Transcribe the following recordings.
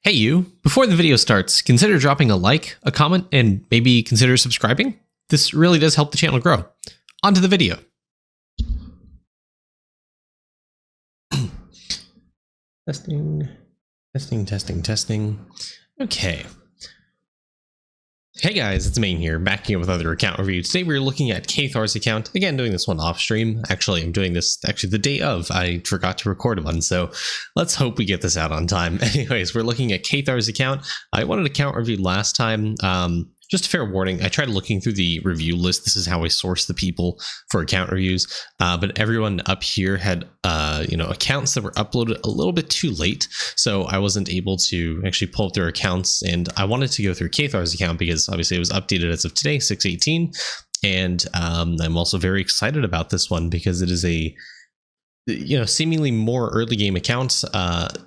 Hey you, before the video starts, consider dropping a like, a comment, and maybe consider subscribing. This really does help the channel grow. On to the video. Testing. Okay. Hey guys, it's Main here, back here with another account review. Today we're looking at Caethar's account. Again, doing this one off stream. Actually, I'm doing this the day of. I forgot to record one, so let's hope we get this out on time. Anyways, we're looking at Caethar's account. I wanted account review last time. Just a fair warning, I tried looking through the review list. This is how I source the people for account reviews. But everyone up here had accounts that were uploaded a little bit too late. So I wasn't able to actually pull up their accounts. And I wanted to go through Caethar's account because obviously it was updated as of today, 6/18. And I'm also very excited about this one because it is a seemingly more early game accounts,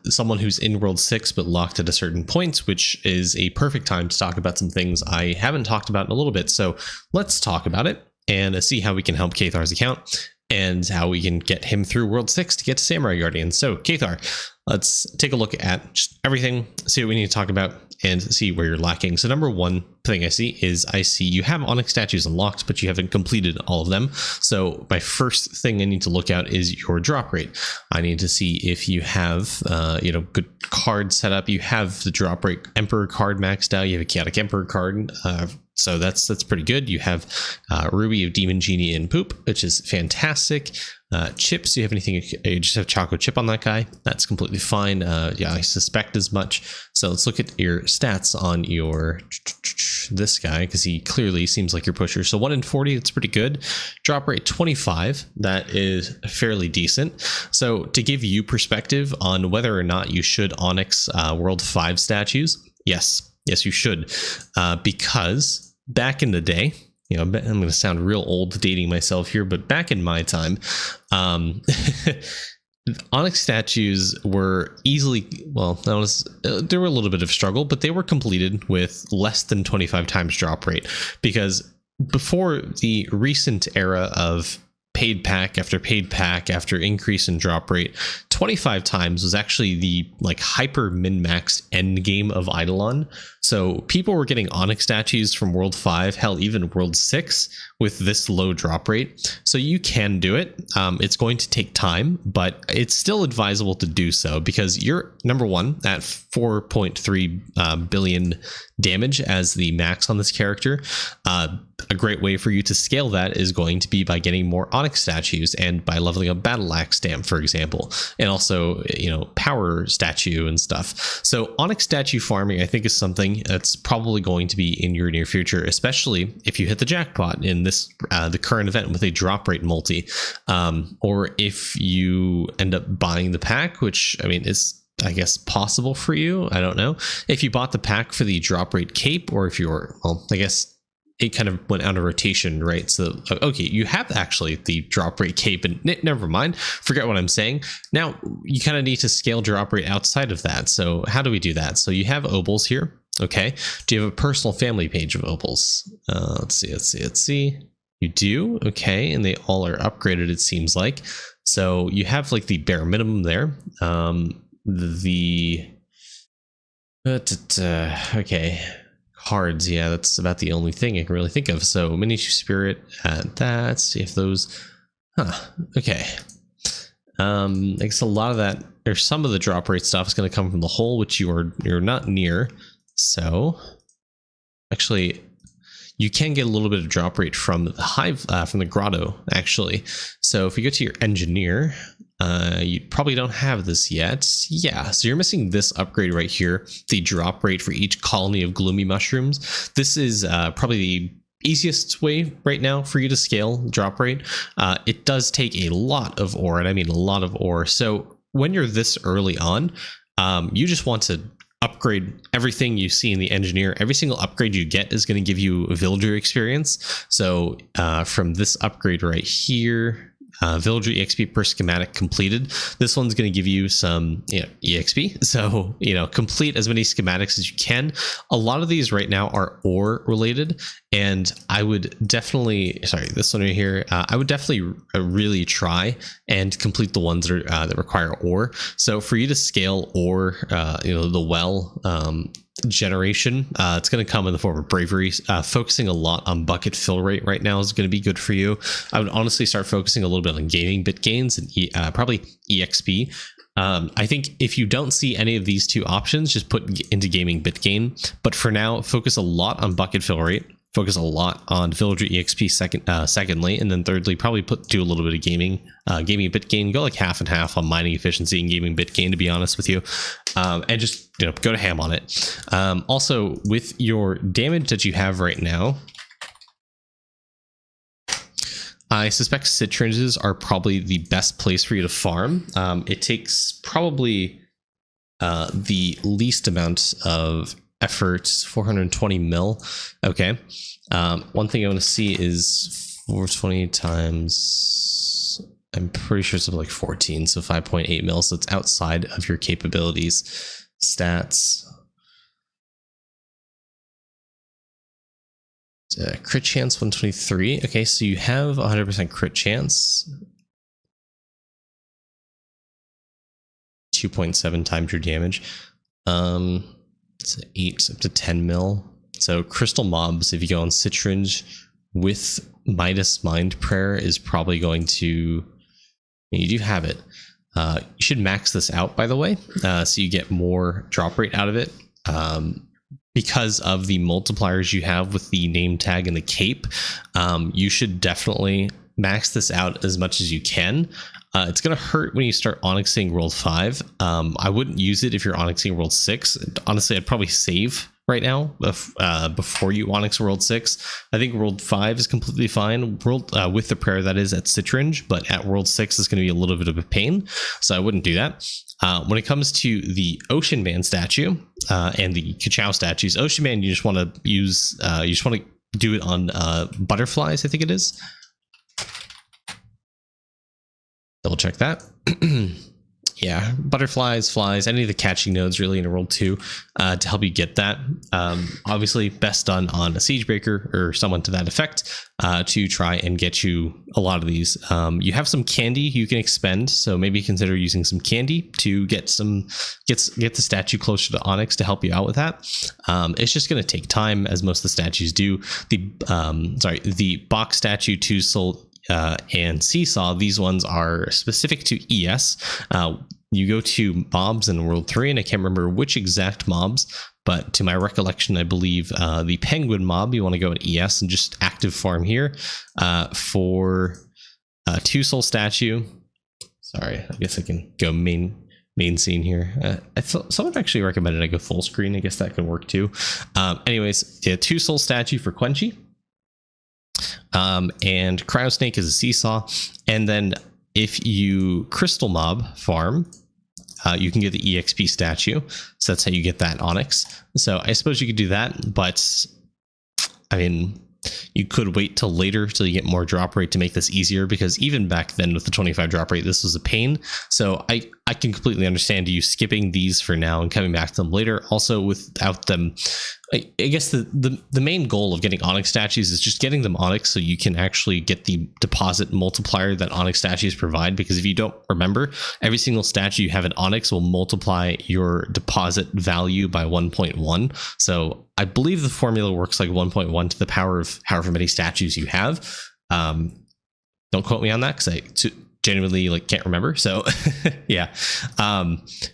someone who's in World 6 but locked at a certain point, which is a perfect time to talk about some things I haven't talked about in a little bit. So let's talk about it and see how we can help Caethar's account and how we can get him through World 6 to get to Samurai Guardian. So Caethar, let's take a look at just everything, see what we need to talk about, and see where you're lacking. So number one thing I see you have Onyx Statues unlocked, but you haven't completed all of them. So my first thing I need to look at is your drop rate. I need to see if you have good cards set up. You have the drop rate Emperor card maxed out. You have a Chaotic Emperor card. So that's pretty good. You have Ruby of Demon Genie and Poop, which is fantastic. Chips, do you have anything? You just have Choco Chip on that guy. That's completely fine. Yeah, I suspect as much. So let's look at your stats on your this guy, because he clearly seems like your pusher. So 1 in 40, that's pretty good. Drop rate 25, that is fairly decent. So to give you perspective on whether or not you should Onyx World 5 statues, yes you should, because back in the day, I'm going to sound real old dating myself here, but back in my time, Onyx Statues were easily, there were a little bit of struggle, but they were completed with less than 25 times drop rate, because before the recent era of paid pack after increase in drop rate, 25 times was actually the hyper min-maxed end game of Idleon. So people were getting Onyx Statues from World 5, hell, even World 6 with this low drop rate. So you can do it. It's going to take time, but it's still advisable to do so because you're number one at 4.3 billion damage as the max on this character. A great way for you to scale that is going to be by getting more Onyx Statues and by leveling up Battle Axe Stamp, for example, and also Power Statue and stuff. So Onyx Statue farming, I think, is something that's probably going to be in your near future, especially if you hit the jackpot in this the current event with a drop rate multi, or if you end up buying the pack, which is, I guess, possible for you. I don't know if you bought the pack for the drop rate cape, or if you're, I guess it kind of went out of rotation, right? So, okay, you have actually the drop rate cape, and never mind, forget what I'm saying. Now, you kind of need to scale drop rate outside of that. So how do we do that? So you have Obels here, okay? Do you have a personal family page of Obels? Let's see. You do, okay, and they all are upgraded, it seems like. So you have the bare minimum there. Okay. Cards, yeah, that's about the only thing I can really think of. So Leek Spirit, that, see if those, okay. I guess a lot of that, or some of the drop rate stuff is going to come from the hole, which you're not near. So actually, you can get a little bit of drop rate from the hive, from the grotto, actually. So if you go to your engineer, you probably don't have this yet. Yeah, so you're missing this upgrade right here, the drop rate for each colony of gloomy mushrooms. This is probably the easiest way right now for you to scale drop rate. It does take a lot of ore, and I mean a lot of ore. So when you're this early on, you just want to upgrade everything you see in the engineer. Every single upgrade you get is going to give you a villager experience. So from this upgrade right here, villager EXP per schematic completed. This one's going to give you some EXP. So, complete as many schematics as you can. A lot of these right now are ore related, and I would definitely, this one right here, I would definitely really try and complete the ones that are, that require ore. So for you to scale ore, the well generation, it's going to come in the form of bravery. Focusing a lot on bucket fill rate right now is going to be good for you. I would honestly start focusing a little bit on gaming bit gains and probably EXP. I think if you don't see any of these two options, just put into gaming bit gain. But for now, focus a lot on bucket fill rate. Focus a lot on villager EXP secondly, and then thirdly, probably do a little bit of gaming bit gain. Go like half and half on mining efficiency and gaming bit gain, to be honest with you, and just go to ham on it. Also, with your damage that you have right now, I suspect citringes are probably the best place for you to farm. It takes probably the least amount of effort, 420 mil. Okay. One thing I want to see is 420 times, I'm pretty sure it's something like 14, so 5.8 mil. So it's outside of your capabilities. Stats. Crit chance 123. Okay, so you have 100% crit chance. 2.7 times your damage. It's 8 up to 10 mil. So crystal mobs, if you go on citringe with Midas Mind Prayer, is probably going to, you do have it. You should max this out, by the way, so you get more drop rate out of it. Because of the multipliers you have with the name tag and the cape, you should definitely max this out as much as you can. It's going to hurt when you start onyxing World 5. I wouldn't use it if you're onyxing World 6. Honestly, I'd probably save right now before you onyx World 6. I think World 5 is completely fine. With the prayer, that is, at citringe, but at World 6 is going to be a little bit of a pain, so I wouldn't do that. When it comes to the Ocean Man statue and the Ka-Chow statues, Ocean Man, you just want to use, you just want to do it on butterflies, I think it is. Double check that. Yeah, butterflies, flies, any of the catching nodes really in World 2 to help you get that. Obviously, best done on a Siege Breaker or someone to that effect to try and get you a lot of these. You have some candy you can expend, so maybe consider using some candy to get the statue closer to Onyx to help you out with that. It's just going to take time, as most of the statues do. The box statue, 2 soul and Seesaw, these ones are specific to ES. You go to mobs in World 3, and I can't remember which exact mobs, but to my recollection, I believe the Penguin mob, you want to go in ES and just active farm here for 2 soul statue. Sorry, I guess I can go main scene here. Someone actually recommended I go full screen. I guess that could work too. Anyways, yeah, 2 soul statue for Quenchy. And Cryo Snake is a Seesaw, and then if you crystal mob farm, you can get the EXP statue, so that's how you get that Onyx. So I suppose you could do that, but I mean, you could wait till later till you get more drop rate to make this easier, because even back then with the 25 drop rate, this was a pain. So I can completely understand you skipping these for now and coming back to them later. Also, without them, I guess the main goal of getting Onyx statues is just getting them Onyx so you can actually get the deposit multiplier that Onyx statues provide. Because if you don't remember, every single statue you have in Onyx will multiply your deposit value by 1.1. So I believe the formula works like 1.1 to the power of however many statues you have. Don't quote me on that, because I genuinely can't remember. So yeah,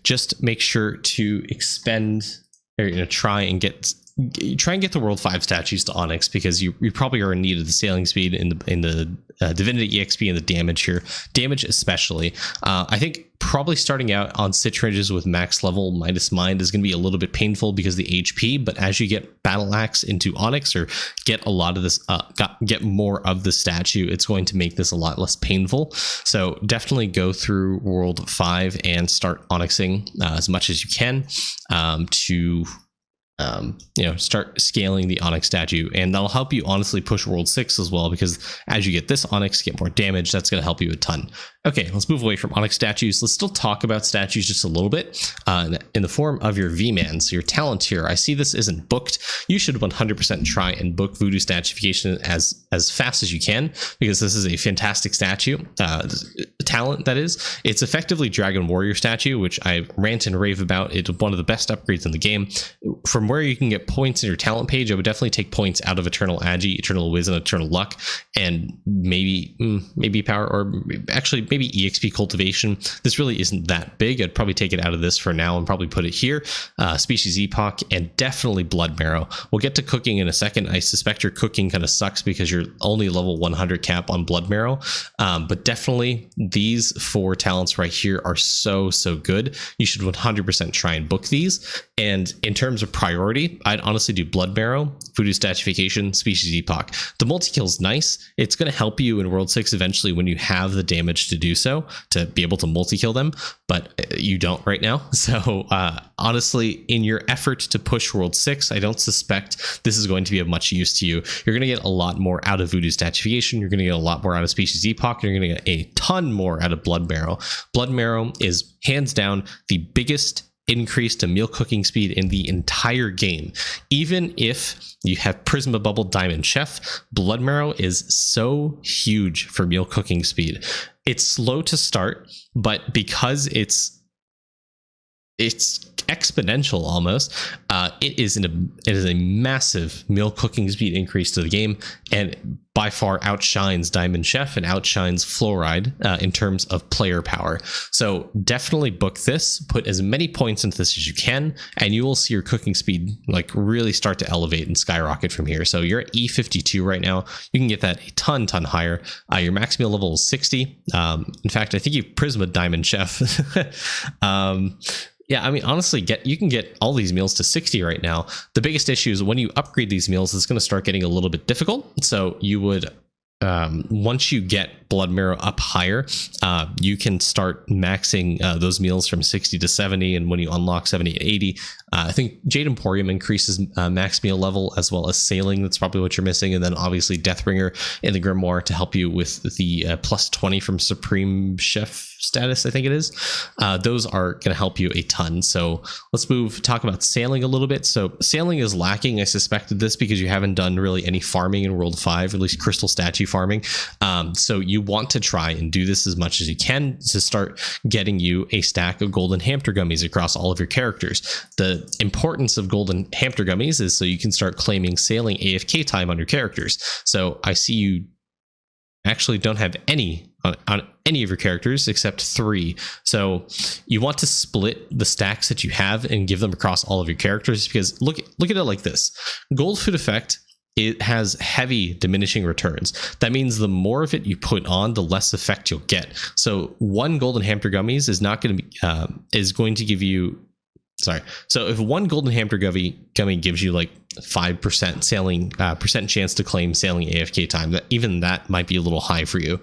just make sure to expend, or try and get the World 5 statues to Onyx, because you probably are in need of the sailing speed in the divinity EXP and the damage here. Damage especially. I think probably starting out on citringes with max level Midas Mind is going to be a little bit painful because of the HP, but as you get Battle Axe into Onyx, or get a lot of this, get more of the statue, it's going to make this a lot less painful. So definitely go through World 5 and start Onyxing as much as you can to start scaling the Onyx statue, and that'll help you honestly push World 6 as well, because as you get this Onyx, get more damage, that's going to help you a ton. Okay, let's move away from Onyx statues. Let's still talk about statues just a little bit in the form of your Vman. So your talent here, I see this isn't booked. You should 100% try and book Voodoo Statuification as fast as you can, because this is a fantastic statue, talent that is. It's effectively Dragon Warrior statue, which I rant and rave about. It's one of the best upgrades in the game. From where you can get points in your talent page, I would definitely take points out of Eternal Agi, Eternal Wiz, and Eternal Luck, and maybe power, or actually maybe EXP cultivation. This really isn't that big. I'd probably take it out of this for now and probably put it here. Species Epoch, and definitely Blood Marrow. We'll get to cooking in a second. I suspect your cooking kind of sucks because you're only level 100 cap on Blood Marrow, but definitely these 4 talents right here are so good. You should 100% try and book these. And in terms of priority, I'd honestly do Blood Marrow, Voodoo Statuification, Species Epoch. The multi-kill's nice. It's going to help you in World 6 eventually when you have the damage to do so, to be able to multi-kill them, but you don't right now. So honestly, in your effort to push World 6, I don't suspect this is going to be of much use to you. You're going to get a lot more out of Voodoo Statuification. You're going to get a lot more out of Species Epoch. And you're going to get a ton more out of Blood Marrow. Blood Marrow is hands down the biggest increase to meal cooking speed in the entire game. Even if you have Prisma Bubble Diamond Chef, Blood Marrow is so huge for meal cooking speed. It's slow to start, but because it's exponential almost, it is a massive meal cooking speed increase to the game, and by far outshines Diamond Chef and outshines Fluoride in terms of player power. So definitely book this, put as many points into this as you can, and you will see your cooking speed like really start to elevate and skyrocket from here. So you're at E52 right now. You can get that a ton higher. Your max meal level is 60. In fact, I think you've Prisma Diamond Chef. Yeah, I mean, honestly, you can get all these meals to 60 right now. The biggest issue is when you upgrade these meals, it's going to start getting a little bit difficult. So you would, once you get Blood Marrow up higher, you can start maxing those meals from 60 to 70. And when you unlock 70 to 80, I think Jade Emporium increases max meal level, as well as Sailing. That's probably what you're missing. And then obviously Deathbringer and the Grimoire to help you with the plus 20 from Supreme Chef status, I think it is. Those are going to help you a ton. So let's talk about Sailing a little bit. So Sailing is lacking. I suspected this because you haven't done really any farming in World 5, at least crystal statue farming. So you want to try and do this as much as you can to start getting you a stack of golden hamster gummies across all of your characters. The importance of golden hamster gummies is so you can start claiming Sailing AFK time on your characters. So I see you actually don't have any on any of your characters except 3. So you want to split the stacks that you have and give them across all of your characters, because look at it like this. Gold Food Effect, it has heavy diminishing returns. That means the more of it you put on, the less effect you'll get. So 1 golden hamster gummies is not going to be is going to give you. Sorry. So if 1 golden hamster gummy gives you like 5% Sailing percent chance to claim Sailing AFK time, even that might be a little high for you.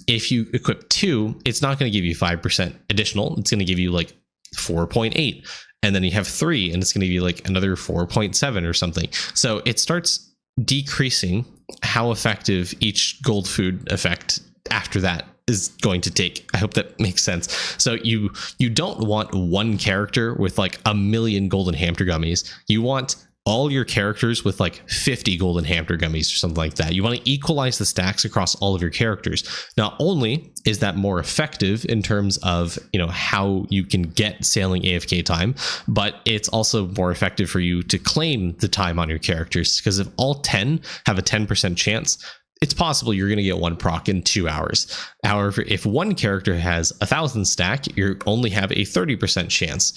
If you equip 2, it's not going to give you 5% additional. It's going to give you like 4.8. And then you have 3, and it's going to be like another 4.7 or something. So it starts decreasing how effective each gold food effect after that is going to take. I hope that makes sense. So you don't want one character with like 1 million golden hamster gummies. You want all your characters with like 50 golden hamster gummies or something like that. You want to equalize the stacks across all of your characters. Not only is that more effective in terms of, how you can get Sailing AFK time, but it's also more effective for you to claim the time on your characters, because if all 10 have a 10% chance, it's possible you're going to get 1 proc in 2 hours. However, if one character has 1,000 stack, you only have a 30% chance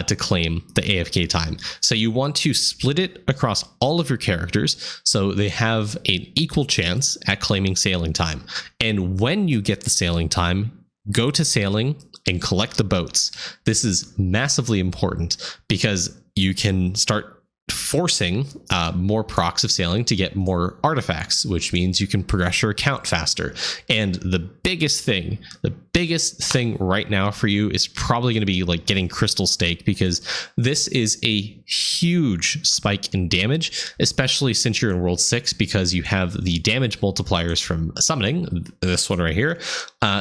to claim the AFK time. So you want to split it across all of your characters so they have an equal chance at claiming Sailing time. And when you get the Sailing time, go to Sailing and collect the boats. This is massively important because you can start forcing more procs of Sailing to get more artifacts, which means you can progress your account faster. And the biggest thing right now for you is probably going to be like getting Crystal Stake, because this is a huge spike in damage, especially since you're in World 6, because you have the damage multipliers from summoning, this one right here.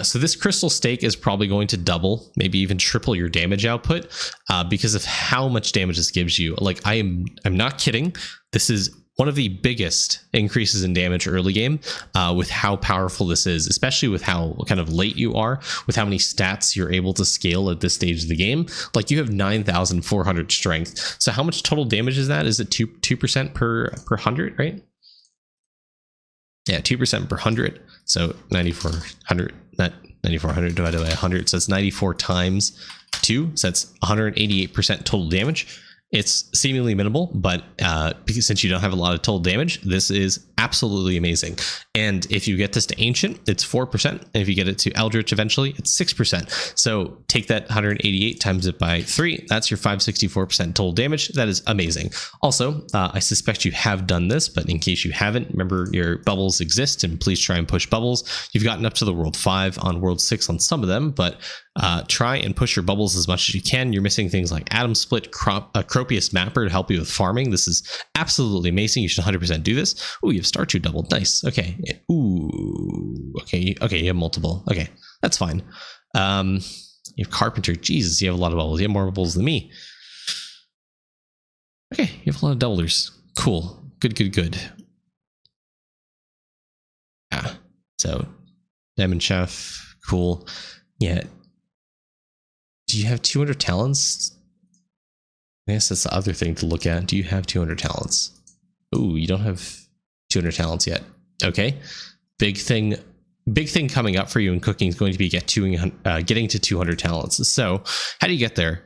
So this crystal stake is probably going to double, maybe even triple your damage output because of how much damage this gives you. Like, I'm not kidding. This is one of the biggest increases in damage early game with how powerful this is, especially with how kind of late you are, with how many stats you're able to scale at this stage of the game. Like, you have 9,400 strength. So how much total damage is that? Is it 2% per 100, right? Yeah, 2% per 100. So 9,400, not 9,400 divided by 100. So it's 94 times 2. So that's 188% total damage. It's seemingly minimal, but because since you don't have a lot of total damage, this is absolutely amazing. And if you get this to Ancient, it's 4%. And if you get it to Eldritch eventually, it's 6%. So take that 188 times it by 3. That's your 564% total damage. That is amazing. Also, I suspect you have done this, but in case you haven't, remember your bubbles exist, and please try and push bubbles. You've gotten up to the World 5 on World 6 on some of them, but try and push your bubbles as much as you can. You're missing things like Atom Split, Cropius Mapper to help you with farming. This is absolutely amazing. You should 100% do this. Oh, you have Star 2 doubled. Nice. Okay. Ooh. Okay. Okay. You have multiple. Okay. That's fine. You have Carpenter. Jesus, you have a lot of bubbles. You have more bubbles than me. Okay. You have a lot of doublers. Cool. Good, good, good. Yeah. So, Diamond Chef. Cool. Yeah. Do you have 200 talents? I guess that's the other thing to look at. Do you have 200 talents? Ooh, you don't have 200 talents yet. Okay. Big thing coming up for you in cooking is going to be getting to 200 talents. So how do you get there?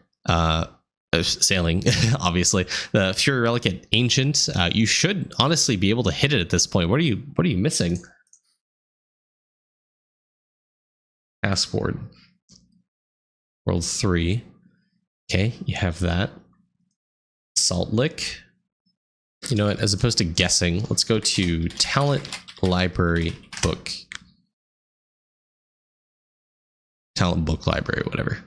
Sailing, obviously. The Fury Relic at Ancient. You should honestly be able to hit it at this point. What are you missing? Passport. World 3. Okay, you have that. Salt Lick. You know what? As opposed to guessing, let's go to Talent Library Book. Talent Book Library, whatever.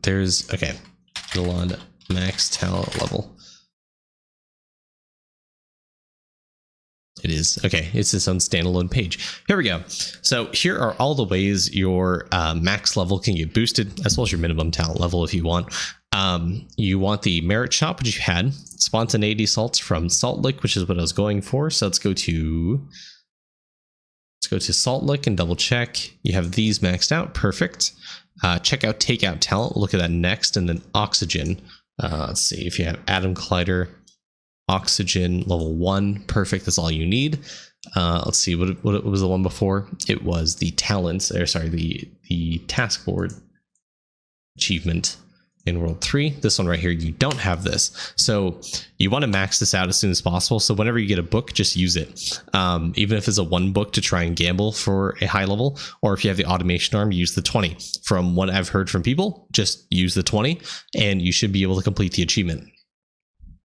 There's, okay, Idleon max talent level. It is. Okay, it's its own standalone page. Here we go. So here are all the ways your max level can get boosted, as well as your minimum talent level if you want. You want the merit shop, which you had. Spontaneity salts from Salt Lick, which is what I was going for. So let's go to Salt Lick and double check. You have these maxed out. Perfect. Check out Takeout Talent. We'll look at that next. And then Oxygen. Let's see if you have Atom Collider. Oxygen level 1. Perfect. That's all you need. Let's see. What was the one before? It was the talents. Or sorry, the task board achievement in World 3. This one right here, you don't have this. So you want to max this out as soon as possible. So whenever you get a book, just use it. Even if it's a 1 book to try and gamble for a high level, or if you have the automation arm, use the 20. From what I've heard from people, just use the 20 and you should be able to complete the achievement.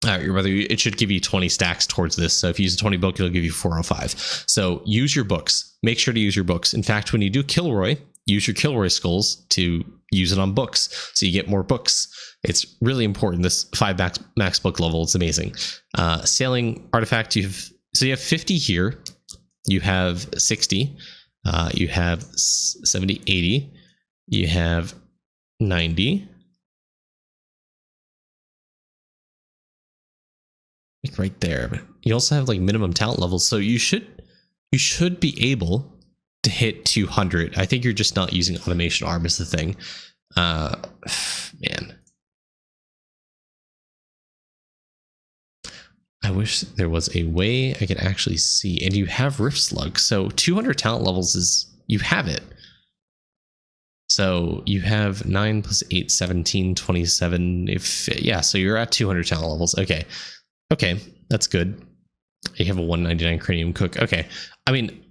It should give you 20 stacks towards this. So if you use a 20 book, it'll give you 405. So use your books. Make sure to use your books. In fact, when you do Kilroy, use your Kilroy skulls to use it on books. So you get more books. It's really important. This 5 max book level, it's amazing. Sailing artifact, you have 50 here. You have 60. You have 70, 80. You have 90. Like right there. But you also have like minimum talent levels, so you should be able to hit 200. I think you're just not using automation arm is the thing. Man, I wish there was a way I could actually see. And you have Rift Slug, so 200 talent levels is, you have it. So you have 9 plus 8, 17, 27. Yeah, so you're at 200 talent levels. Okay, that's good. You have a 199 cranium cook. Okay, I mean,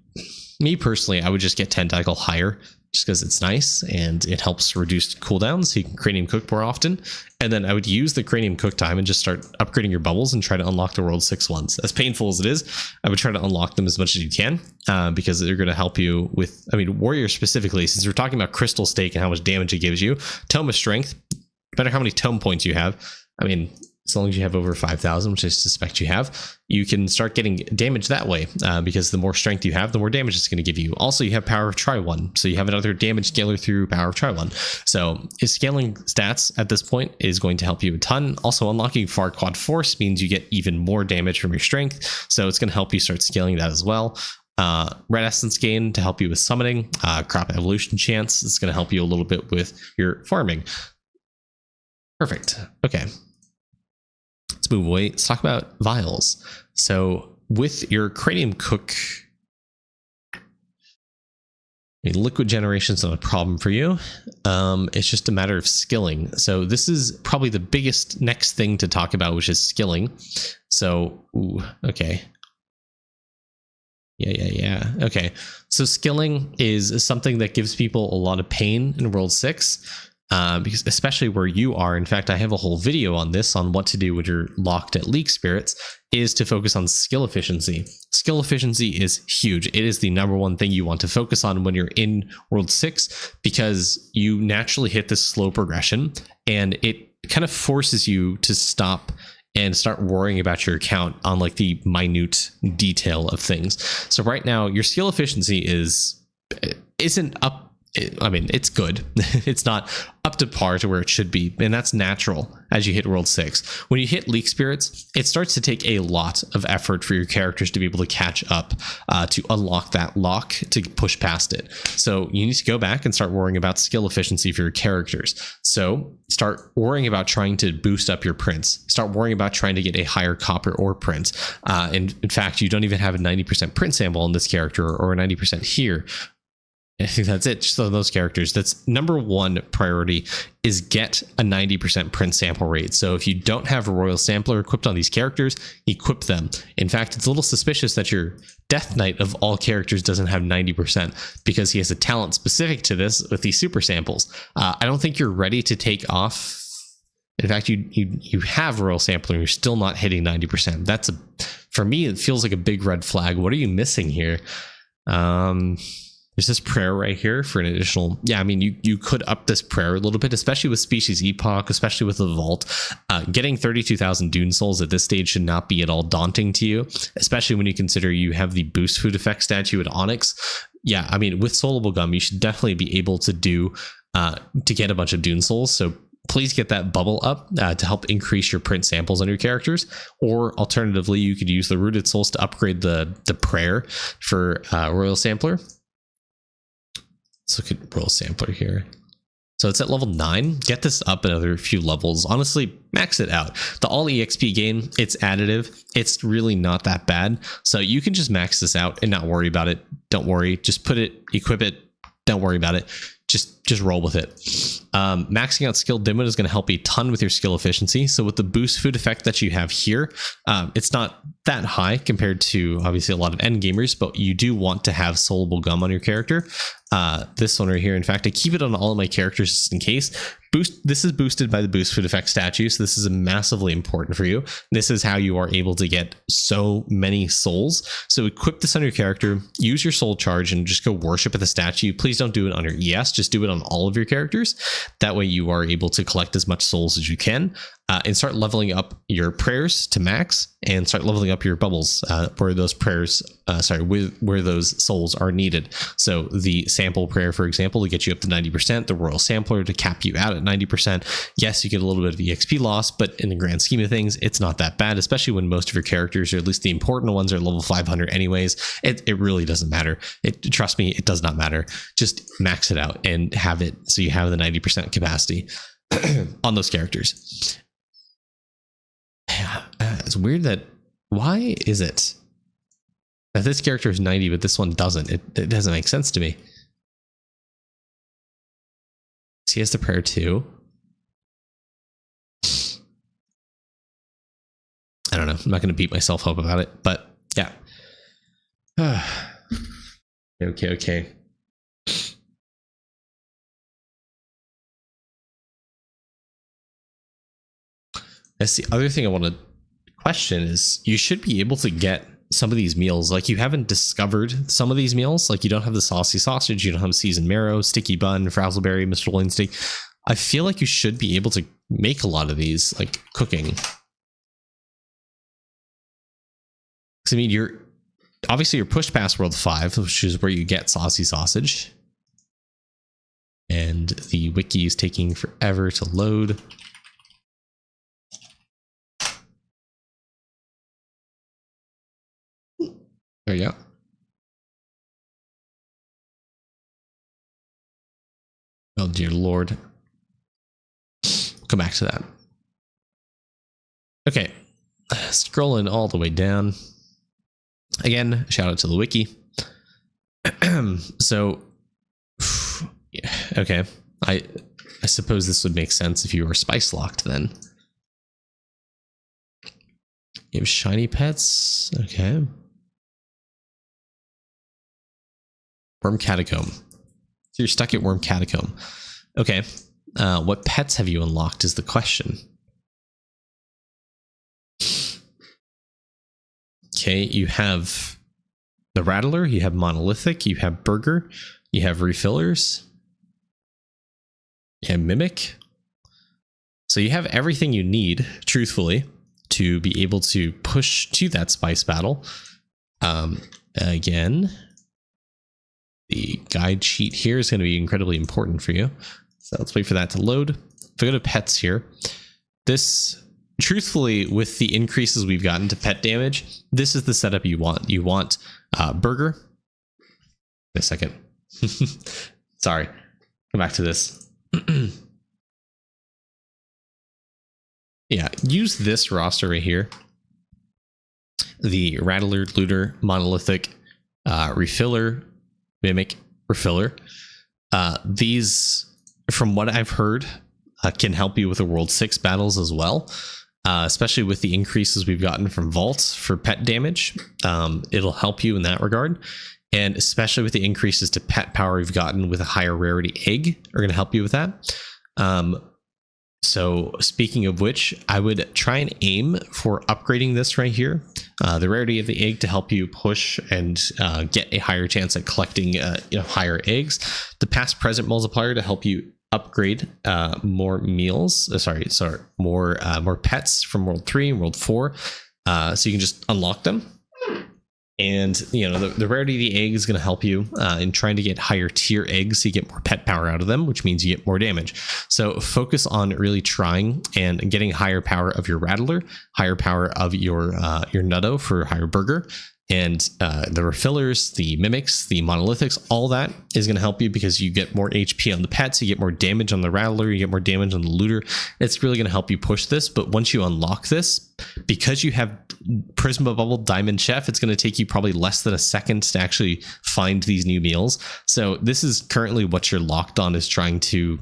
Me personally, I would just get Tentacle higher just because it's nice and it helps reduce cooldowns so you can cranium cook more often. And then I would use the cranium cook time and just start upgrading your bubbles and try to unlock the World 6 ones. As painful as it is, I would try to unlock them as much as you can because they're going to help you with, I mean, Warrior specifically, since we're talking about Crystal Stake and how much damage it gives you. Tome of Strength, no matter how many tome points you have, I mean, as long as you have over 5,000, which I suspect you have, you can start getting damage that way because the more strength you have, the more damage it's going to give you. Also, you have Power of Try 1, so you have another damage scaler through Power of Try 1. So scaling stats at this point is going to help you a ton. Also, unlocking Far Quad Force means you get even more damage from your strength, so it's going to help you start scaling that as well. Red Essence gain to help you with summoning. Crop Evolution chance, it's going to help you a little bit with your farming. Perfect. Okay. Let's move away. Let's talk about vials. So with your cranium cook, I mean, liquid generation is not a problem for you. It's just a matter of skilling. So this is probably the biggest next thing to talk about, which is skilling. So, okay. Yeah. Okay. So skilling is something that gives people a lot of pain in World 6. Because especially where you are, in fact, I have a whole video on this, on what to do when you're locked at Leek Spirits, is to focus on skill efficiency. Skill efficiency is huge. It is the number one thing you want to focus on when you're in World 6, because you naturally hit this slow progression and it kind of forces you to stop and start worrying about your account on like the minute detail of things. So right now, your skill efficiency isn't up. I mean, it's good. It's not up to par to where it should be. And that's natural as you hit World 6. When you hit Leek Spirits, it starts to take a lot of effort for your characters to be able to catch up, to unlock that lock, to push past it. So you need to go back and start worrying about skill efficiency for your characters. So start worrying about trying to boost up your prints. Start worrying about trying to get a higher copper ore print. And in fact, you don't even have a 90% print sample on this character or a 90% here. I think that's it. Just on those characters, that's number one priority, is get a 90% print sample rate. So if you don't have a Royal Sampler equipped on these characters, equip them. In fact, it's a little suspicious that your Death Knight of all characters doesn't have 90% because he has a talent specific to this with these super samples. I don't think you're ready to take off. In fact, you have Royal Sampler and you're still not hitting 90%. That's for me, it feels like a big red flag. What are you missing here? There's this prayer right here for an additional. Yeah, I mean, you could up this prayer a little bit, especially with Species Epoch, especially with the Vault. Getting 32,000 Dune Souls at this stage should not be at all daunting to you, especially when you consider you have the boost food effect statue at Onyx. Yeah, I mean, with Soulable Gum, you should definitely be able to do to get a bunch of Dune Souls. So please get that bubble up to help increase your print samples on your characters. Or alternatively, you could use the Rooted Souls to upgrade the prayer for Royal Sampler. Let's look at Royal Sampler here. So it's at level 9. Get this up another few levels. Honestly, max it out. The all EXP gain, it's additive. It's really not that bad. So you can just max this out and not worry about it. Don't worry. Just put it, equip it. Don't worry about it. Just roll with it. Maxing out skill dimwit is going to help a ton with your skill efficiency. So with the boost food effect that you have here, it's not that high compared to obviously a lot of end gamers, but you do want to have Soulable Gum on your character. This one right here, in fact, I keep it on all of my characters just in case. This is boosted by the boost food effect statue, so this is massively important for you. This is how you are able to get so many souls. So equip this on your character, use your soul charge, and just go worship at the statue. Please don't do it on your ES, just do it on all of your characters. That way you are able to collect as much souls as you can. And start leveling up your prayers to max, and start leveling up your bubbles where those prayers, where those souls are needed. So the sample prayer, for example, to get you up to 90%, the Royal Sampler to cap you out at 90%. Yes, you get a little bit of EXP loss, but in the grand scheme of things, it's not that bad, especially when most of your characters, or at least the important ones, are level 500 anyways. It really doesn't matter. Trust me, it does not matter. Just max it out and have it so you have the 90% capacity on those characters. It's weird that, why is it that this character is 90 but this one doesn't? It doesn't make sense to me. He has the prayer too. I don't know. I'm not going to beat myself up about it, but yeah. Okay. That's the other thing I want to question is you should be able to get some of these meals. Like, you haven't discovered some of these meals. Like, you don't have the saucy sausage, you don't have seasoned marrow, sticky bun, frazzleberry, Mr. Loin steak. I feel like you should be able to make a lot of these, like cooking. Because I mean, you're pushed past World 5, which is where you get saucy sausage. And the wiki is taking forever to load. There you go. Oh dear Lord. Come back to that. Okay. Scrolling all the way down. Again, shout out to the wiki. So, yeah, okay. I suppose this would make sense if you were spice locked then. You have shiny pets. Okay. Worm Catacomb. So you're stuck at Worm Catacomb. Okay. What pets have you unlocked is the question. Okay, you have the Rattler, you have Monolithic, you have Burger, you have Refillers, you have Mimic. So you have everything you need, truthfully, to be able to push to that spice battle. Again, the guide sheet here is going to be incredibly important for you. So let's wait for that to load. If I go to pets here, this, truthfully, with the increases we've gotten to pet damage, this is the setup you want. You want Burger. Wait a second. Sorry. Come back to this. Yeah, use this roster right here. The Rattler, Looter, Monolithic, Refiller, Mimic, Refiller. These, from what I've heard, can help you with the World 6 battles as well. Especially with the increases we've gotten from Vault for pet damage. It'll help you in that regard. And especially with the increases to pet power we've gotten with a higher rarity egg are going to help you with that. So speaking of which, I would try and aim for upgrading this right here. The rarity of the egg to help you push and get a higher chance at collecting higher eggs. The past present multiplier to help you upgrade more meals. More pets from World 3 and World 4. So you can just unlock them. And the rarity of the egg is going to help you in trying to get higher tier eggs so you get more pet power out of them, which means you get more damage. So focus on really trying and getting higher power of your Rattler, higher power of your Nutto for higher Burger, and the Refillers, the Mimics, the Monolithics. All that is going to help you because you get more HP on the pets, you get more damage on the Rattler, you get more damage on the Looter. It's really going to help you push this. But once you unlock this, because you have Prisma Bubble, Diamond Chef, it's going to take you probably less than a second to actually find these new meals. So this is currently what you're locked on, is trying to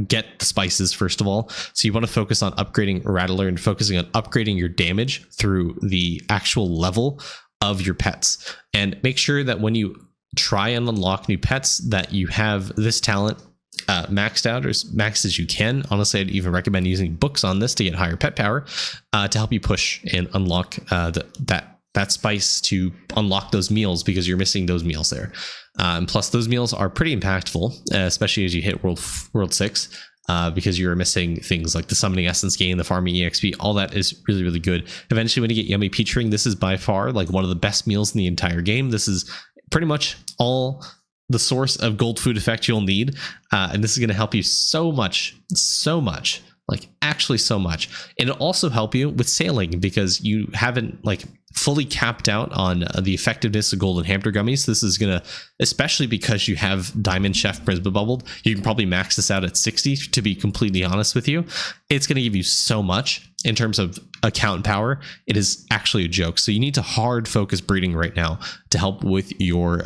get the spices first of all. So you want to focus on upgrading Rattler and focusing on upgrading your damage through the actual level of your pets. And make sure that when you try and unlock new pets that you have this talent maxed out, or as maxed as you can. Honestly, I'd even recommend using books on this to get higher pet power to help you push and unlock that spice to unlock those meals, because you're missing those meals there. And plus, those meals are pretty impactful, especially as you hit World 6. Because you're missing things like the Summoning Essence gain, the Farming EXP, all that is really, really good. Eventually, when you get Yummy Peach Ring, this is by far like one of the best meals in the entire game. This is pretty much all the source of gold food effect you'll need. And this is going to help you so much, like actually so much. And it'll also help you with sailing, because you haven't like fully capped out on the effectiveness of golden hamster gummies. This is going to, especially because you have Diamond Chef Prisma Bubbled, you can probably max this out at 60, to be completely honest with you. It's going to give you so much in terms of account power, it is actually a joke. So you need to hard focus breeding right now to help with your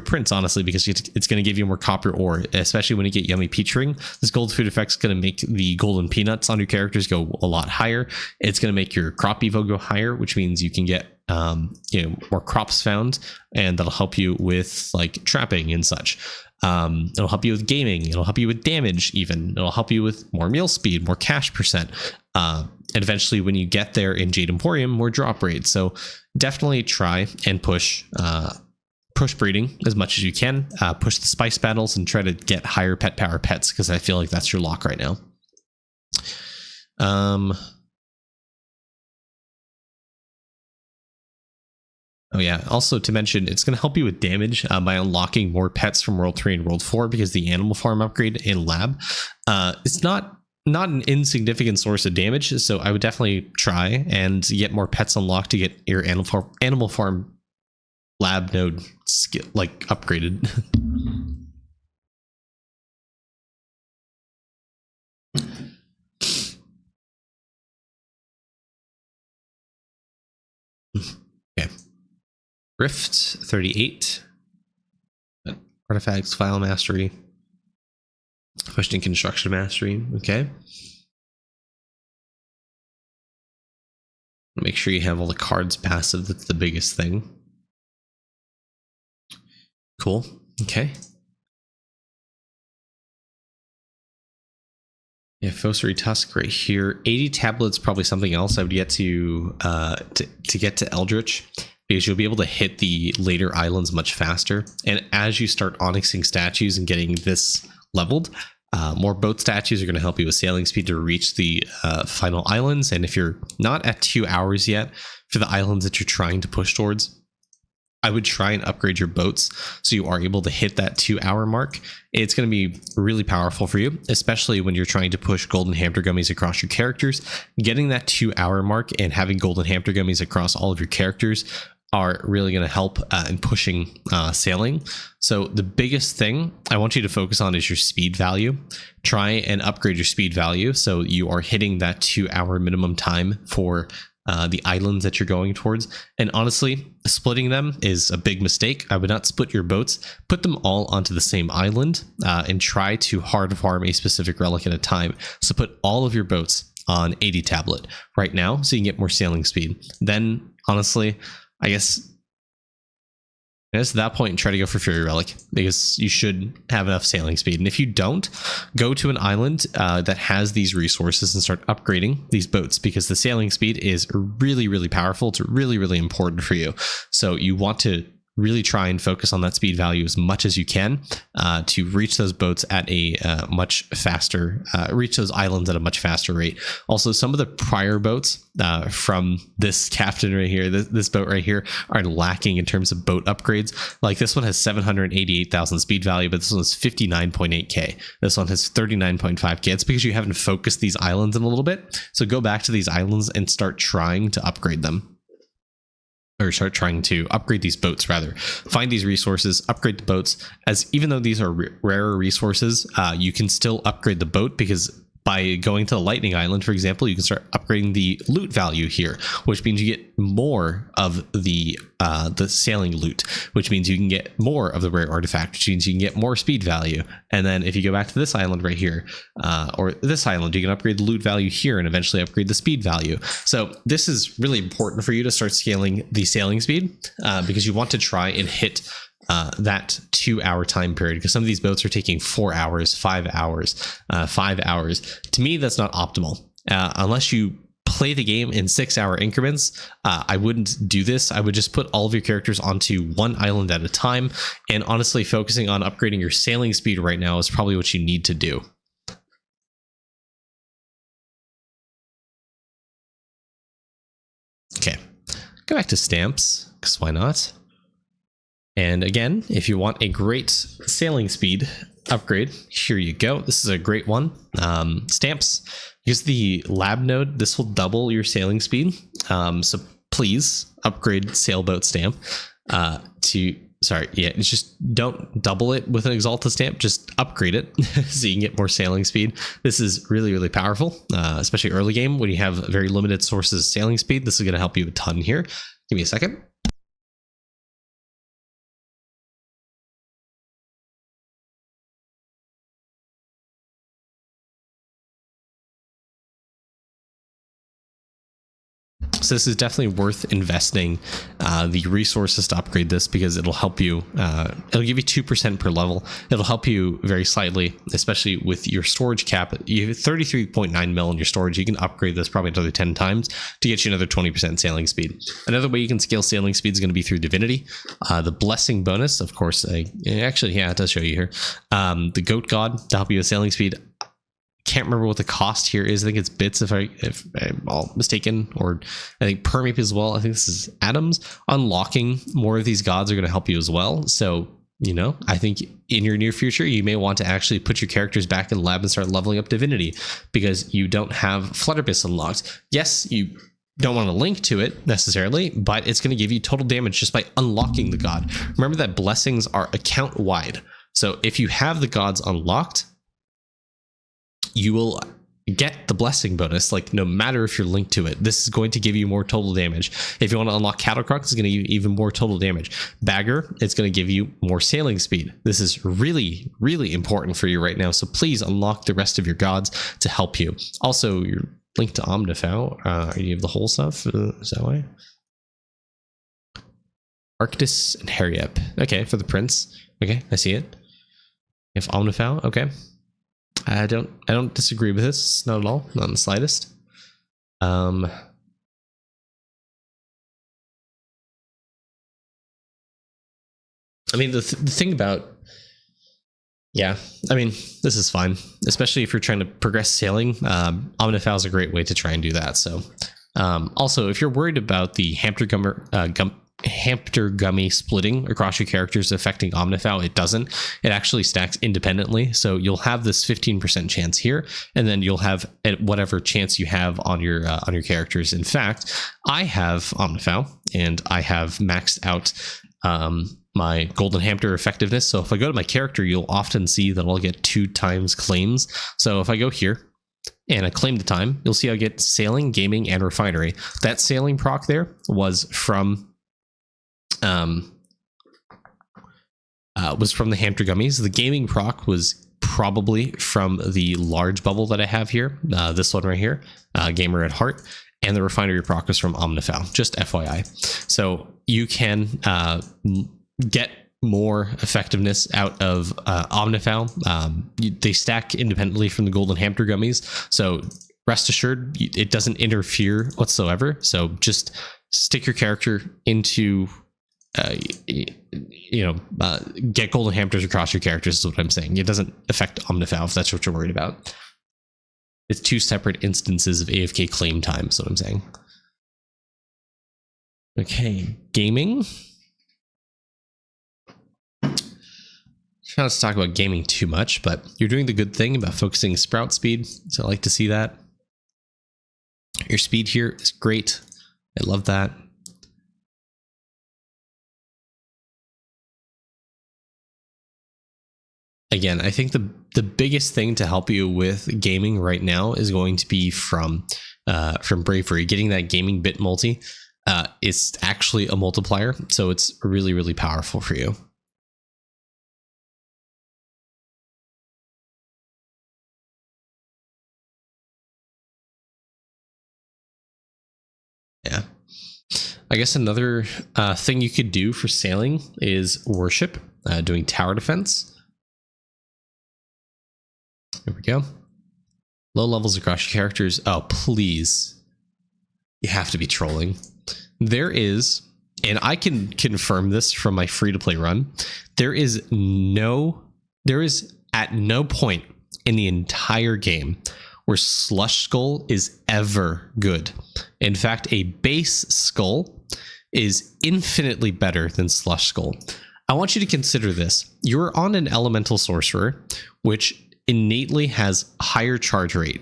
prints, honestly, because it's going to give you more copper ore, especially when you get yummy peach ring. This gold food effect is going to make the golden peanuts on your characters go a lot higher. It's going to make your crop evo go higher, which means you can get more crops found, and that'll help you with like trapping and such. It'll help you with gaming, it'll help you with damage, even it'll help you with more meal speed, more cash percent, and eventually when you get there in Jade Emporium, more drop rate. So definitely try and push breeding as much as you can, push the spice battles and try to get higher pet power pets, because I feel like that's your lock right now. Oh yeah, also to mention, it's going to help you with damage by unlocking more pets from World 3 and World 4, because the animal farm upgrade in lab, it's not an insignificant source of damage. So I would definitely try and get more pets unlocked to get your animal farm lab node skill like upgraded. Okay. Rift 38. Artifacts, file mastery. Questioning construction mastery. Okay. Make sure you have all the cards passive. That's the biggest thing. Cool. Okay. Yeah, Fossary Tusk right here. 80 tablets, probably something else I would get to get to Eldritch, because you'll be able to hit the later islands much faster. And as you start onyxing statues and getting this leveled, more boat statues are going to help you with sailing speed to reach the final islands. And if you're not at 2 hours yet for the islands that you're trying to push towards, I would try and upgrade your boats so you are able to hit that 2 hour mark. It's going to be really powerful for you, especially when you're trying to push golden hamster gummies across your characters. Getting that 2 hour mark and having golden hamster gummies across all of your characters are really going to help in pushing sailing. So the biggest thing I want you to focus on is your speed value. Try and upgrade your speed value so you are hitting that 2 hour minimum time for the islands that you're going towards. And honestly, splitting them is a big mistake. I would not split your boats. Put them all onto the same island and try to hard farm a specific relic at a time. So put all of your boats on 80 tablet right now so you can get more sailing speed. Then honestly, I guess at that point, try to go for Fury Relic, because you should have enough sailing speed. And if you don't, go to an island that has these resources and start upgrading these boats, because the sailing speed is really, really powerful. It's really, really important for you. So you want to really try and focus on that speed value as much as you can to reach those boats at a much faster, reach those islands at a much faster rate. Also, some of the prior boats from this captain right here, this boat right here, are lacking in terms of boat upgrades. Like this one has 788,000 speed value, but this one is 59.8k. This one has 39.5k. It's because you haven't focused these islands in a little bit. So go back to these islands and start trying to upgrade them. Or start trying to upgrade these boats, rather. Find these resources, upgrade the boats, as even though these are rarer resources, you can still upgrade the boat, because by going to the Lightning Island, for example, you can start upgrading the loot value here, which means you get more of the sailing loot, which means you can get more of the rare artifact, which means you can get more speed value. And then if you go back to this island right here, or this island, you can upgrade the loot value here and eventually upgrade the speed value. So this is really important for you to start scaling the sailing speed, because you want to try and hit that 2 hour time period, because some of these boats are taking 4 hours, 5 hours, 5 hours. To me, that's not optimal. Unless you play the game in 6 hour increments, I wouldn't do this. I would just put all of your characters onto one island at a time, and honestly, focusing on upgrading your sailing speed right now is probably what you need to do. Okay, go back to stamps, because why not? And again, if you want a great sailing speed upgrade, here you go. This is a great one. Stamps. Use the lab node. This will double your sailing speed. So please upgrade sailboat stamp to sorry, yeah, it's just don't double it with an Exalted stamp, just upgrade it so you can get more sailing speed. This is really, really powerful, especially early game when you have very limited sources of sailing speed. This is going to help you a ton here. Give me a second. So this is definitely worth investing the resources to upgrade this, because it'll help you. It'll give you 2% per level. It'll help you very slightly, especially with your storage cap. You have 33.9 mil in your storage. You can upgrade this probably another 10 times to get you another 20% sailing speed. Another way you can scale sailing speed is going to be through divinity. The blessing bonus, of course, actually, yeah, it does show you here. The goat god to help you with sailing speed. Can't remember what the cost here is. I think it's bits if I'm all mistaken, or I think permip as well. I think this is atoms. Unlocking more of these gods are going to help you as well. So, you know, I think in your near future, you may want to actually put your characters back in the lab and start leveling up divinity, because you don't have Flutterbyss unlocked. Yes, you don't want to link to it necessarily, but it's going to give you total damage just by unlocking the god. Remember that blessings are account wide. So if you have the gods unlocked, you will get the blessing bonus, like no matter if you're linked to it. This is going to give you more total damage. If you want to unlock Caethar, it's going to give you even more total damage. Bagger, it's going to give you more sailing speed. This is really, really important for you right now. So please unlock the rest of your gods to help you. Also, you're linked to Omnifal. You have the whole stuff. Is that why? Arctis and Hariep. Okay, for the prince. Okay, I see it. If Omnifal, okay. I don't disagree with this, not at all, not in the slightest. I mean, the thing about, yeah, I mean, this is fine, especially if you're trying to progress sailing. Omnifal is a great way to try and do that. So, also, if you're worried about the hamster gummy splitting across your characters affecting Omnifal, it doesn't. It actually stacks independently. So you'll have this 15% chance here, and then you'll have whatever chance you have on your characters. In fact, I have Omnifal, and I have maxed out my golden hamster effectiveness. So if I go to my character, you'll often see that I'll get 2 times claims. So if I go here and I claim the time, you'll see I get sailing, gaming, and refinery. That sailing proc there was from the hamster gummies. The gaming proc was probably from the large bubble that I have here, this one right here, gamer at heart, and the refinery proc was from Omnifal, just FYI. So you can get more effectiveness out of Omnifal. They stack independently from the golden hamster gummies, so rest assured it doesn't interfere whatsoever. So just stick your character into get golden hamsters across your characters is what I'm saying. It doesn't affect Omnifal if that's what you're worried about. It's 2 separate instances of AFK claim time is what I'm saying. Okay, gaming. Try not to talk about gaming too much, but you're doing the good thing about focusing sprout speed, so I like to see that. Your speed here is great. I love that. Again, I think the biggest thing to help you with gaming right now is going to be from bravery. Getting that gaming bit multi is actually a multiplier, so it's really, really powerful for you. Yeah. I guess another thing you could do for sailing is worship, doing tower defense. There we go. Low levels across your characters. Oh, please. You have to be trolling. There is, and I can confirm this from my free-to-play run, there is at no point in the entire game where Slush Skull is ever good. In fact, a base skull is infinitely better than Slush Skull. I want you to consider this. You're on an elemental sorcerer, which innately has higher charge rate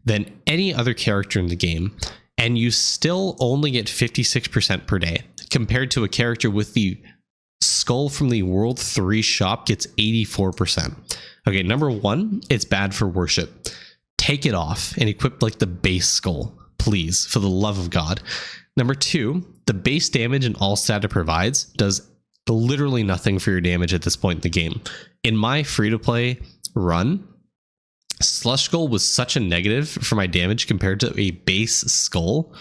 than any other character in the game, and you still only get 56% per day compared to a character with the skull from the World 3 shop gets 84%. Okay, number one, it's bad for worship. Take it off and equip like the base skull, please, for the love of God. Number two, the base damage and all stat it provides does literally nothing for your damage at this point in the game. In my free-to-play run, Slush Skull was such a negative for my damage compared to a base skull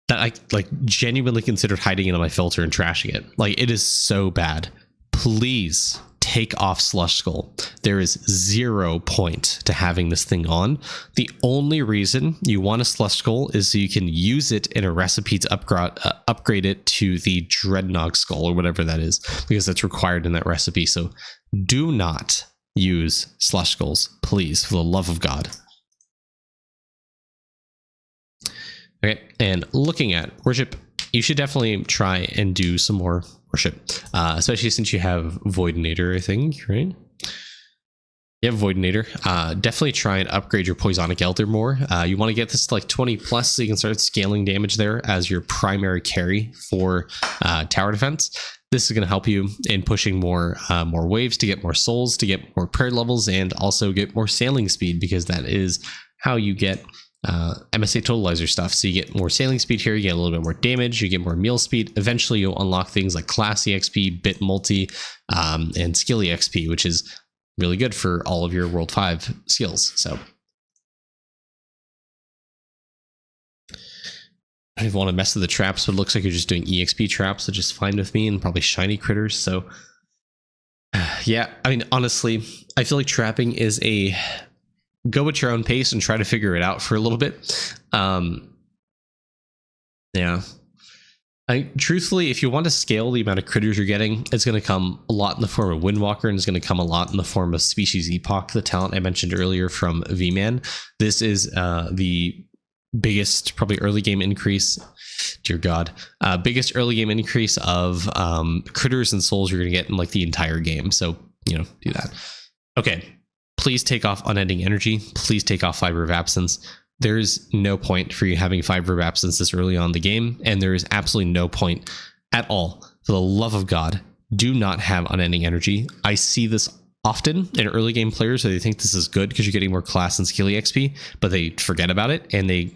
that I like genuinely considered hiding it on my filter and trashing it. Like, it is so bad. Please take off Slush Skull. There is 0 point to having this thing on. The only reason you want a Slush Skull is so you can use it in a recipe to upgrade it to the Dreadnought Skull or whatever that is, because that's required in that recipe. So do not use Slush Skulls, please, for the love of God. Okay, and looking at worship, you should definitely try and do some more worship, especially since you have Voidinator, I think, right? You have Voidinator. Definitely try and upgrade your Poisonic Elder more. You want to get this to like 20 plus so you can start scaling damage there as your primary carry for tower defense. This is going to help you in pushing more waves to get more souls, to get more prayer levels, and also get more sailing speed, because that is how you get MSA totalizer stuff. So you get more sailing speed here, you get a little bit more damage, you get more meal speed. Eventually you'll unlock things like classy XP, bit multi, and skilly XP, which is really good for all of your World 5 skills. So I don't even want to mess with the traps, but it looks like you're just doing EXP traps, which is fine with me, and probably shiny critters. So yeah, I mean, honestly, I feel like trapping is a go at your own pace and try to figure it out for a little bit. Yeah. Truthfully, if you want to scale the amount of critters you're getting, it's going to come a lot in the form of Windwalker, and it's going to come a lot in the form of Species Epoch, the talent I mentioned earlier from Vman. This is the biggest, probably early game increase. Dear God, biggest early game increase of critters and souls you're going to get in like the entire game. So, you know, do that. Okay. Please take off Unending Energy. Please take off Fiber of Absence. There's no point for you having Fiber of Absence this early on in the game, and there is absolutely no point at all. For the love of God, do not have Unending Energy. I see this often in early game players, so they think this is good because you're getting more class and skilly XP, but they forget about it, and they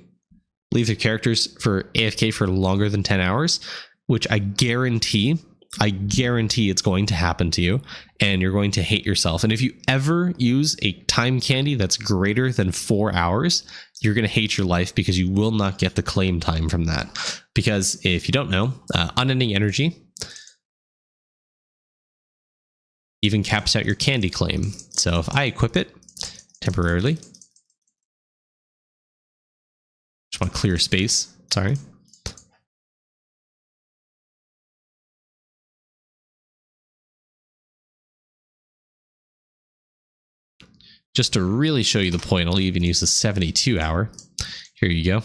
leave their characters for AFK for longer than 10 hours, which I guarantee it's going to happen to you, and you're going to hate yourself. And if you ever use a time candy that's greater than 4 hours, you're going to hate your life, because you will not get the claim time from that. Because if you don't know, Unending Energy even caps out your candy claim. So if I equip it temporarily, just want to clear space. Sorry. Just to really show you the point, I'll even use the 72 hour. Here you go.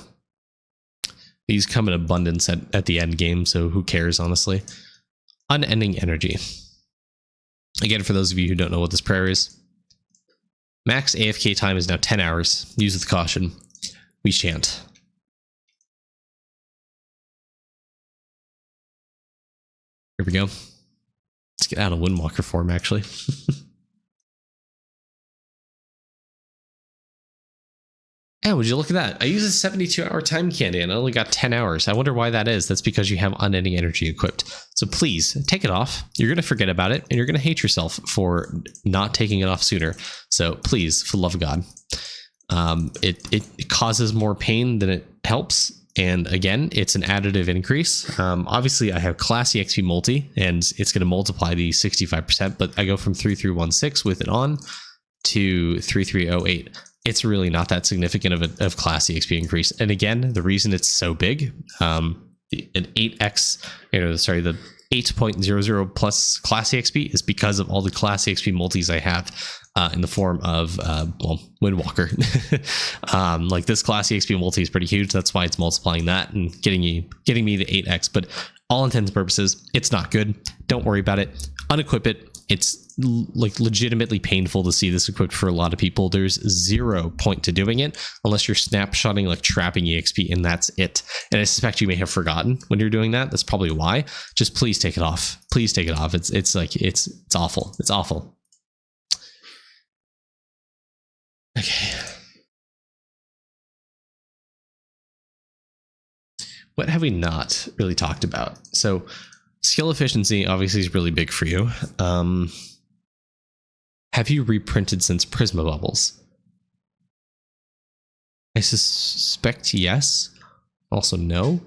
These come in abundance at the end game, so who cares, honestly. Unending Energy. Again, for those of you who don't know what this prayer is, max AFK time is now 10 hours. Use with caution. We shan't. Here we go. Let's get out of Windwalker form, actually. Oh, would you look at that? I use a 72-hour time candy and I only got 10 hours. I wonder why that is. That's because you have Unending Energy equipped. So please, take it off. You're going to forget about it, and you're going to hate yourself for not taking it off sooner. So please, for the love of God. It causes more pain than it helps. And again, it's an additive increase. Obviously, I have Classy XP Multi, and it's going to multiply the 65%, but I go from 3316 with it on to 3308. It's really not that significant of Classy XP increase. And again, the reason it's so big, an 8x, the 8.00 plus Classy XP is because of all the Classy XP multis I have in the form of, Windwalker. Like this Classy XP multi is pretty huge. That's why it's multiplying that and getting me the 8x. But all intents and purposes, it's not good. Don't worry about it. Unequip it. It's like legitimately painful to see this equipped for a lot of people. There's 0 point to doing it unless you're snapshotting, like trapping EXP, and that's it. And I suspect you may have forgotten when you're doing that. That's probably why. Just please take it off. Please take it off. It's like it's awful. It's awful. Okay. What have we not really talked about? So skill efficiency obviously is really big for you. Have you reprinted since Prisma Bubbles? I suspect yes. Also no.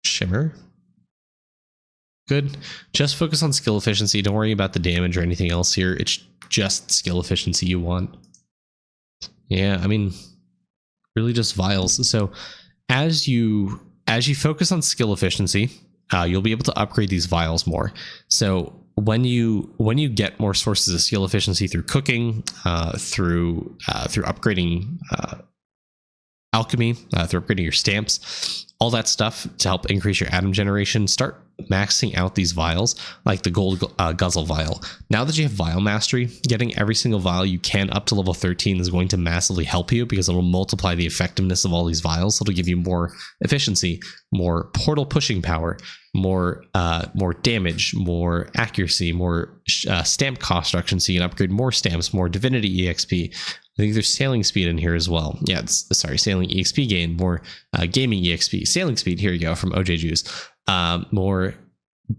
Shimmer. Good. Just focus on skill efficiency. Don't worry about the damage or anything else here. It's just skill efficiency you want. Yeah, I mean, really just vials. So as you focus on skill efficiency, you'll be able to upgrade these vials more. So when you get more sources of skill efficiency through cooking, through upgrading alchemy, through upgrading your stamps, all that stuff to help increase your atom generation, start maxing out these vials like the gold guzzle vial. Now that you have vial mastery, getting every single vial you can up to level 13 is going to massively help you because it'll multiply the effectiveness of all these vials. It'll give you more efficiency, more portal pushing power, more damage, more accuracy, more stamp cost reduction, so you can upgrade more stamps, more divinity EXP. I think there's sailing speed in here as well. Yeah, sailing EXP gain, more gaming EXP, sailing speed. Here you go from OJ Juice. More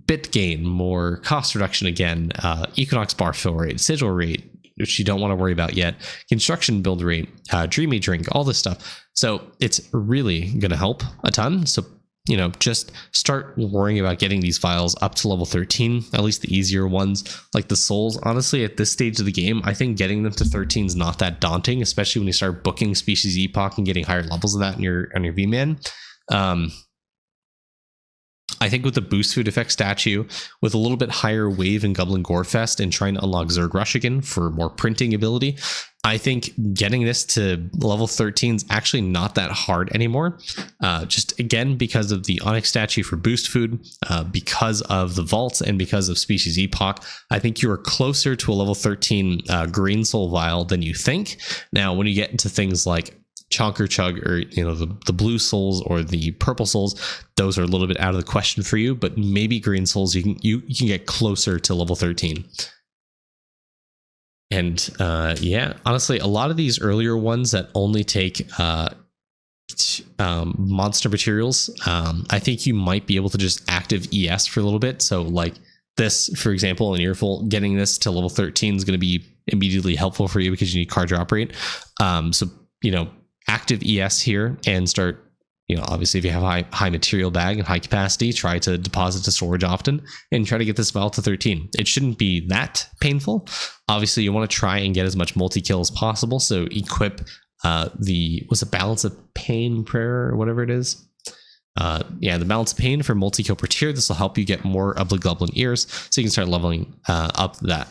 bit gain, more cost reduction again, Equinox bar fill rate, sigil rate, which you don't want to worry about yet, construction build rate, dreamy drink, all this stuff. So it's really going to help a ton. So, you know, just start worrying about getting these files up to level 13, at least the easier ones, like the souls. Honestly, at this stage of the game, I think getting them to 13 is not that daunting, especially when you start booking species epoch and getting higher levels of that on your Vman. I think with the boost food effect statue, with a little bit higher wave in Goblin Gorefest and trying to unlock Zerg Rush again for more printing ability, I think getting this to level 13 is actually not that hard anymore. Just again, because of the Onyx statue for boost food, because of the vaults, and because of species epoch, I think you are closer to a level 13 green soul vial than you think. Now, when you get into things like Chonker Chug, or you know, the blue souls or the purple souls, those are a little bit out of the question for you, but maybe green souls you can get closer to level 13. And yeah, honestly, a lot of these earlier ones that only take monster materials, I think you might be able to just active ES for a little bit. So like this, for example, in Earful, getting this to level 13 is going to be immediately helpful for you because you need card drop rate. So, you know, active ES here and start, you know, obviously if you have high material bag and high capacity, try to deposit to storage often and try to get this vial to 13. It shouldn't be that painful. Obviously you want to try and get as much multi-kill as possible. So equip was it Balance of Pain prayer or whatever it is. Yeah, the Balance of Pain for multi-kill per tier. This will help you get more Ugly Goblin ears so you can start leveling up that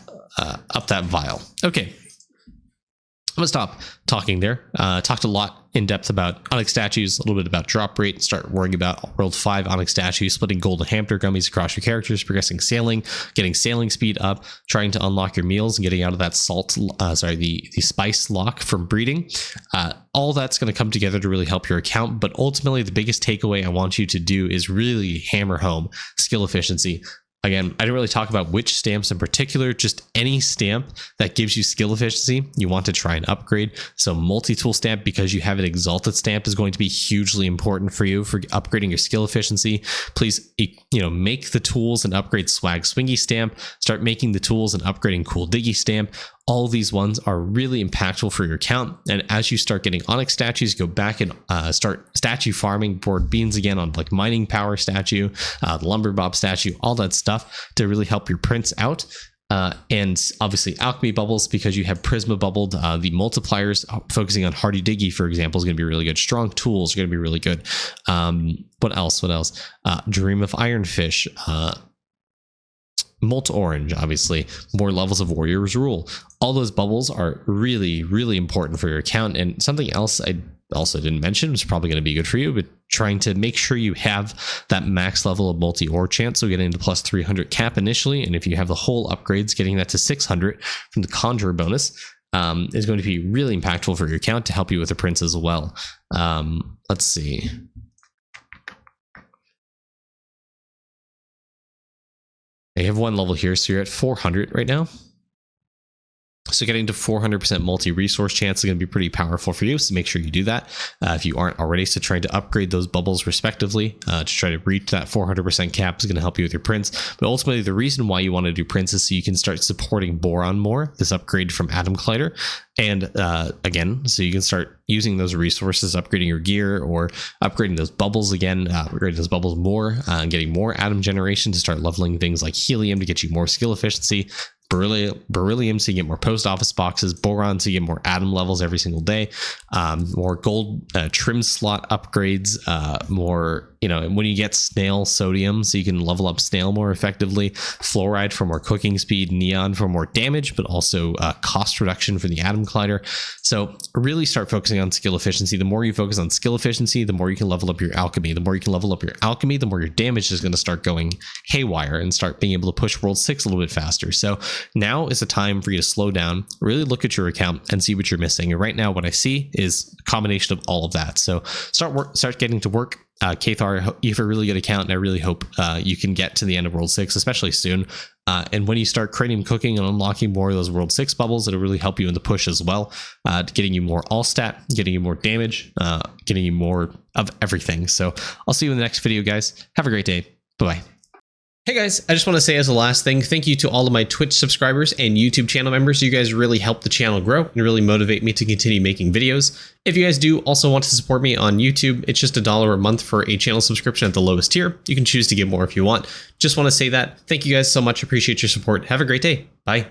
vial. Okay. I'm gonna stop talking there. Talked a lot in depth about Onyx Statues, a little bit about drop rate, start worrying about World 5 Onyx Statues, splitting gold and hamster gummies across your characters, progressing sailing, getting sailing speed up, trying to unlock your meals and getting out of that the spice lock from breeding. All that's going to come together to really help your account, but ultimately the biggest takeaway I want you to do is really hammer home skill efficiency. Again, I didn't really talk about which stamps in particular, just any stamp that gives you skill efficiency you want to try and upgrade. So multi-tool stamp, because you have an exalted stamp, is going to be hugely important for you for upgrading your skill efficiency. Please, you know, make the tools and upgrade swag swingy stamp, start making the tools and upgrading cool diggy stamp. All of these ones are really impactful for your account. And as you start getting Onyx Statues, go back and start statue farming, board beans again on like mining power statue, the lumber bob statue, all that stuff to really help your prints out. And obviously alchemy bubbles, because you have prisma bubbled, the multipliers focusing on hardy diggy, for example, is going to be really good. Strong tools are going to be really good. What else? Dream of Ironfish, Molt Orange, obviously, more levels of Warrior's Rule. All those bubbles are really, really important for your account. And something else I also didn't mention, it's probably going to be good for you, but trying to make sure you have that max level of multi-ore chance, so getting to plus 300 cap initially, and if you have the whole upgrades, getting that to 600 from the Conjurer bonus is going to be really impactful for your account to help you with the prince as well. Let's see. You have one level here, so you're at 400 right now. So getting to 400% multi-resource chance is going to be pretty powerful for you, so make sure you do that if you aren't already. So trying to upgrade those bubbles respectively to try to reach that 400% cap is going to help you with your prince. But ultimately, the reason why you want to do prince is so you can start supporting boron more, this upgrade from Atom Collider. And again, so you can start using those resources, upgrading your gear or upgrading those bubbles again, upgrading those bubbles more, getting more atom generation to start leveling things like helium to get you more skill efficiency, beryllium so you get more post office boxes, boron so you get more atom levels every single day, more gold trim slot upgrades, more, you know, when you get snail sodium so you can level up snail more effectively, fluoride for more cooking speed, neon for more damage, but also cost reduction for the Atom Collider. So really start focusing on skill efficiency. The more you focus on skill efficiency, the more you can level up your alchemy. The more you can level up your alchemy, the more your damage is going to start going haywire and start being able to push World 6 a little bit faster. So now is the time for you to slow down, really look at your account and see what you're missing. And right now what I see is a combination of all of that. So start getting to work. Caethar, you have a really good account, and I really hope you can get to the end of World 6, especially soon. And when you start creating, cooking, and unlocking more of those World 6 bubbles, it'll really help you in the push as well, getting you more all stat, getting you more damage, getting you more of everything. So I'll see you in the next video, guys. Have a great day. Bye-bye. Hey guys, I just want to say as a last thing, thank you to all of my Twitch subscribers and YouTube channel members. You guys really help the channel grow and really motivate me to continue making videos. If you guys do also want to support me on YouTube, it's just $1 a month for a channel subscription at the lowest tier. You can choose to give more if you want. Just want to say that. Thank you guys so much. Appreciate your support. Have a great day. Bye.